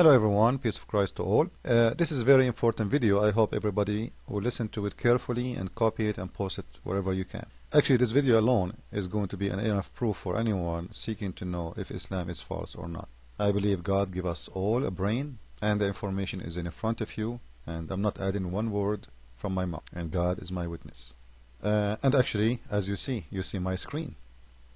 Hello everyone, peace of Christ to all. This is a very important video. I hope everybody will listen to it carefully and copy it and post it wherever you can. Actually, this video alone is going to be enough proof for anyone seeking to know if Islam is false or not. I believe God gave us all a brain and the information is in front of you, and I'm not adding one word from my mouth, and God is my witness. And actually, as you see my screen.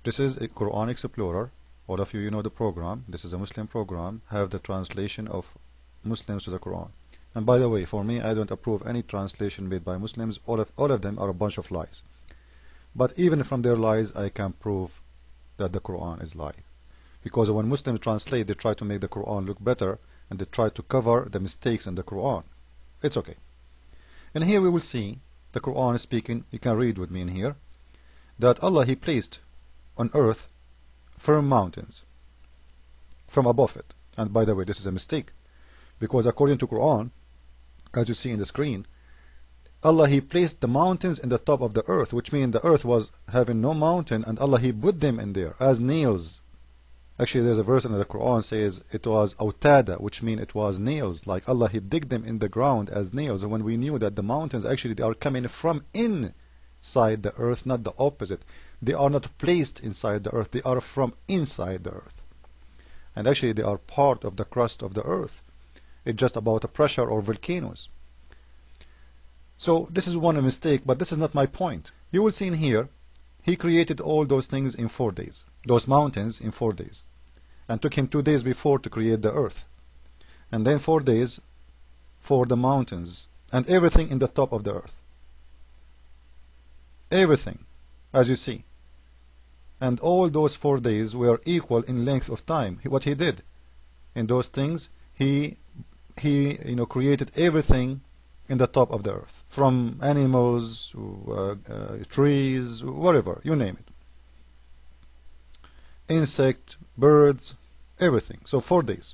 This is a Quran Explorer. All of you know the program. This is a Muslim program. Have the translation of Muslims to the Quran. And by the way, for me, I don't approve any translation made by Muslims. All of them are a bunch of lies. But even from their lies, I can prove that the Quran is lie. Because when Muslims translate, they try to make the Quran look better, and they try to cover the mistakes in the Quran. It's okay. And here we will see the Quran is speaking. You can read with me in here that Allah, He placed on earth firm mountains from above it. And by the way, this is a mistake, because according to Quran, as you see in the screen, Allah, He placed the mountains in the top of the earth, which means the earth was having no mountain, and Allah, He put them in there as nails. Actually, there's a verse in the Quran says it was autada, which means it was nails, like Allah, He digged them in the ground as nails. And when we knew that the mountains actually they are coming from inside the earth, not the opposite. They are not placed inside the earth, they are from inside the earth. And actually they are part of the crust of the earth. It's just about a pressure or volcanoes. So this is one mistake, but this is not my point. You will see in here, He created all those things in 4 days, those mountains in 4 days, and took Him 2 days before to create the earth, and then 4 days for the mountains and everything in the top of the earth. Everything, as you see. And all those 4 days were equal in length of time. What He did in those things, He created everything in the top of the earth, from animals, trees, whatever, you name it. Insect, birds, everything. So 4 days.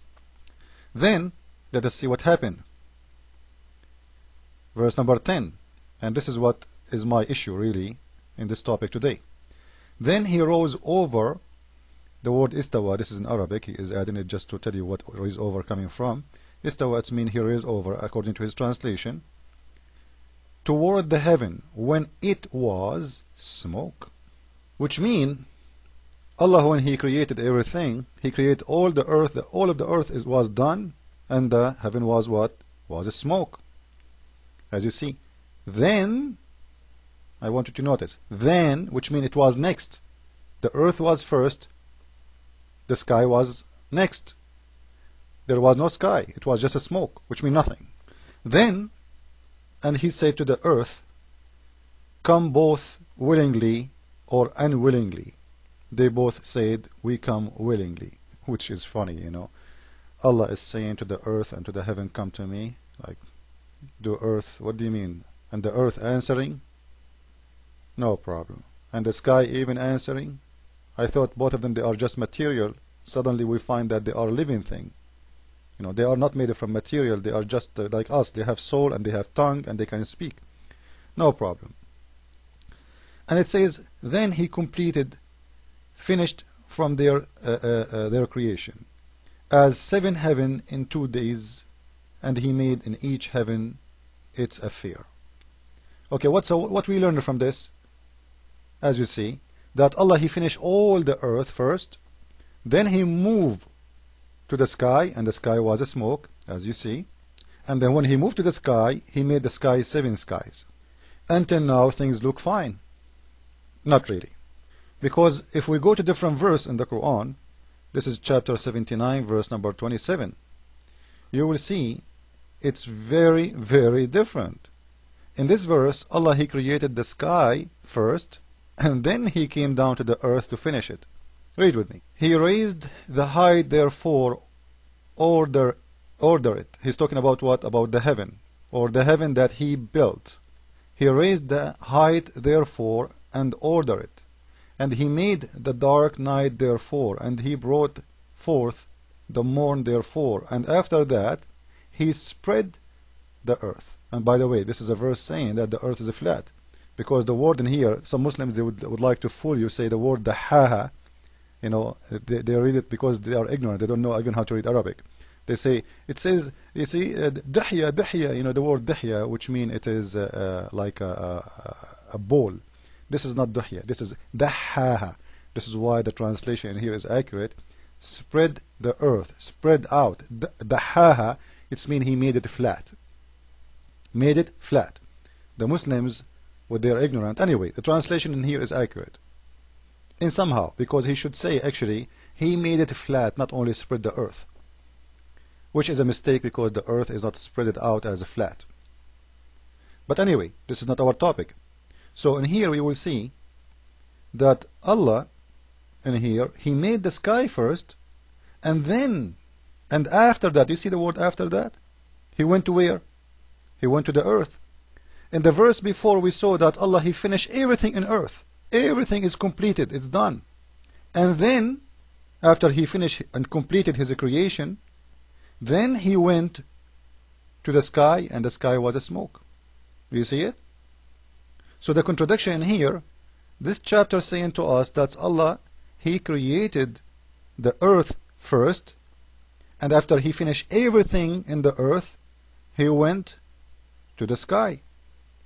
Then, let us see what happened. Verse number 10. And this is what is my issue really in this topic today. Then He rose over. The word istawa, this is in Arabic, He is adding it just to tell you what is over coming from. Istawa, it means He rose over, according to his translation, toward the heaven when it was smoke. Which means Allah, when He created everything, He created all the earth. All of the earth was done, and the heaven was what? Was a smoke, as you see. Then I want you to notice, then, which means it was next. The earth was first, the sky was next. There was no sky, it was just a smoke, which means nothing. Then, and He said to the earth, come both willingly or unwillingly. They both said, we come willingly, which is funny, you know. Allah is saying to the earth and to the heaven, come to me. Like, the earth, what do you mean? And the earth answering, no problem. And the sky even answering. I thought both of them, they are just material. Suddenly we find that they are living thing. You know, they are not made from material. They are just like us. They have soul and they have tongue and they can speak. No problem. And it says, then He completed, finished from their creation, as 7 heaven in 2 days, and He made in each heaven its affair. Okay, what we learned from this? As you see, that Allah, He finished all the earth first, then He moved to the sky, and the sky was a smoke, as you see. And then when He moved to the sky, He made the sky 7 skies. Until now, things look fine. Not really. Because if we go to different verse in the Quran, this is chapter 79, verse number 27, you will see it's very, very different. In this verse, Allah, He created the sky first, and then He came down to the earth to finish it. Read with me. He raised the height, therefore order it. He's talking about what? About the heaven, or the heaven that He built. He raised the height, therefore, and order it. And He made the dark night, therefore, and He brought forth the morn, therefore. And after that, He spread the earth. And by the way, this is a verse saying that the earth is flat. Because the word in here, some Muslims, they would like to fool you, say the word dahaha. You know, they read it because they are ignorant. They don't know even how to read Arabic. They say, it says, you see, dihya, dihya, you know, the word dihya, which means it is like a ball. This is not dihya, this is dahaha. This is why the translation here is accurate. Spread the earth, spread out. Dahaha, it means he made it flat. Made it flat. The Muslims, with their ignorant, anyway, the translation in here is accurate. In somehow, because he should say actually, he made it flat, not only spread the earth. Which is a mistake because the earth is not spread out as a flat. But anyway, this is not our topic. So in here we will see that Allah, in here, he made the sky first, and then, and after that, you see the word after that? He went to where? He went to the earth. In the verse before we saw that Allah, he finished everything in earth. Everything is completed, it's done. And then, after he finished and completed his creation, then he went to the sky, and the sky was a smoke. Do you see it? So the contradiction in here, this chapter saying to us that Allah, he created the earth first, and after he finished everything in the earth, he went to the sky.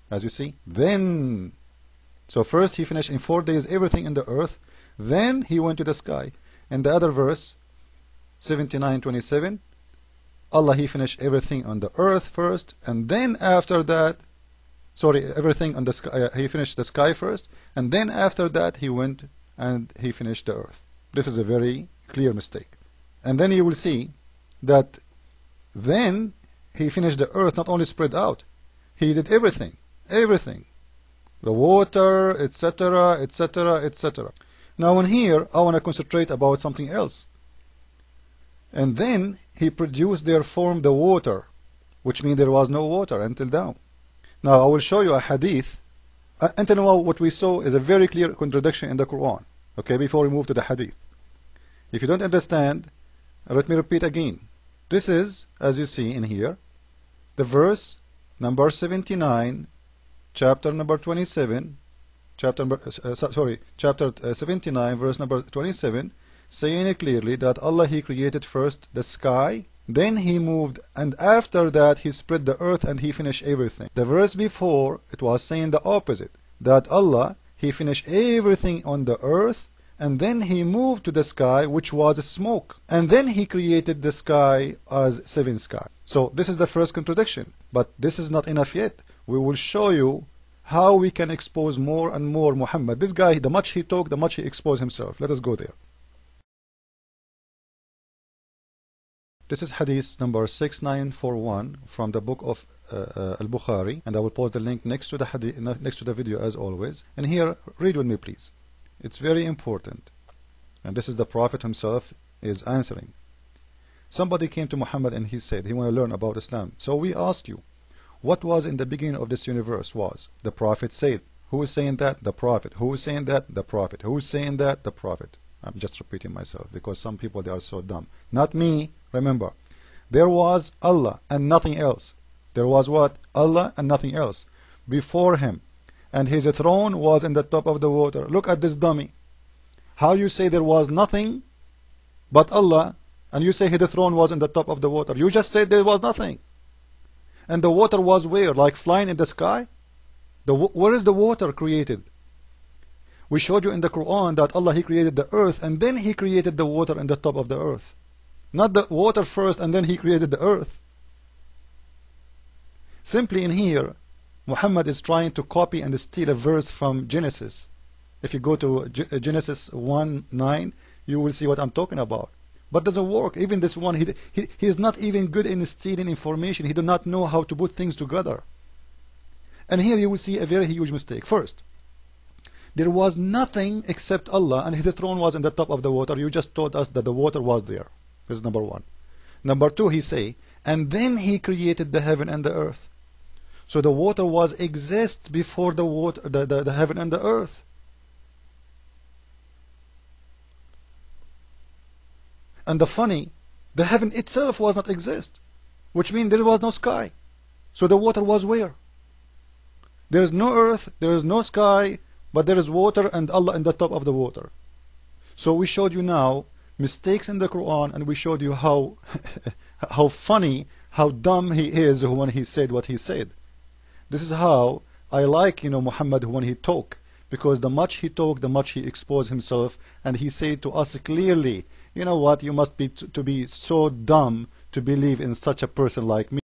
As you see, then, so first he finished in 4 days everything in the earth, then he went to the sky. In the other verse, 79:27, Allah, he finished everything on the earth first, and then after that, sorry, everything on the sky, he finished the sky first, and then after that he went and he finished the earth. This is a very clear mistake. And then you will see that then he finished the earth, not only spread out, he did everything, everything, the water, etc., etc., etc. Now in here I want to concentrate about something else. And then he produced, therefore, the water, which means there was no water until now. Now I will show you a hadith. Until now what we saw is a very clear contradiction in the Quran. Okay, before we move to the hadith. If you don't understand, let me repeat again. This is, as you see in here, the verse number 79, chapter number 27, chapter 79, verse number 27, saying it clearly that Allah, he created first the sky, then he moved, and after that he spread the earth and he finished everything. The verse before, it was saying the opposite, that Allah, he finished everything on the earth, and then he moved to the sky, which was smoke, and then he created the sky as 7 sky. So this is the first contradiction, but this is not enough yet. We will show you how we can expose more and more Muhammad. This guy, the much he talked, the much he exposed himself. Let us go there. This is hadith number 6941 from the book of Al-Bukhari, and I will post the link next to the hadith, next to the video as always. And here, read with me please. It's very important. And this is the Prophet himself is answering. Somebody came to Muhammad and he said he want to learn about Islam. So we ask you, what was in the beginning of this universe was? The Prophet said. Who is saying that? The Prophet. Who is saying that? The Prophet. Who is saying that? The Prophet. I'm just repeating myself because some people, they are so dumb. Not me. Remember, there was Allah and nothing else. There was what? Allah and nothing else before him. And his throne was in the top of the water. Look at this dummy. How you say there was nothing but Allah, and you say his throne was in the top of the water? You just said there was nothing. And the water was where? Like flying in the sky? Where is the water created? We showed you in the Quran that Allah, he created the earth, and then he created the water in the top of the earth. Not the water first and then he created the earth. Simply in here, Muhammad is trying to copy and steal a verse from Genesis. If you go to Genesis 1:9, you will see what I'm talking about. But doesn't work. Even this one, he is not even good in stealing information. He does not know how to put things together. And here you will see a very huge mistake. First, there was nothing except Allah, and his throne was in the top of the water. You just told us that the water was there. This is number one. Number two, he say, and then he created the heaven and the earth. So the water was exist before the water, the heaven and the earth. And the funny, the heaven itself was not exist, which means there was no sky. So the water was where? There is no earth, there is no sky, but there is water and Allah in the top of the water. So we showed you now mistakes in the Quran, and we showed you how how funny, how dumb he is when he said what he said. This is how I like, Muhammad when he talk, because the much he talk, the much he expose himself, and he said to us clearly, you know what, you must be to be so dumb to believe in such a person like me.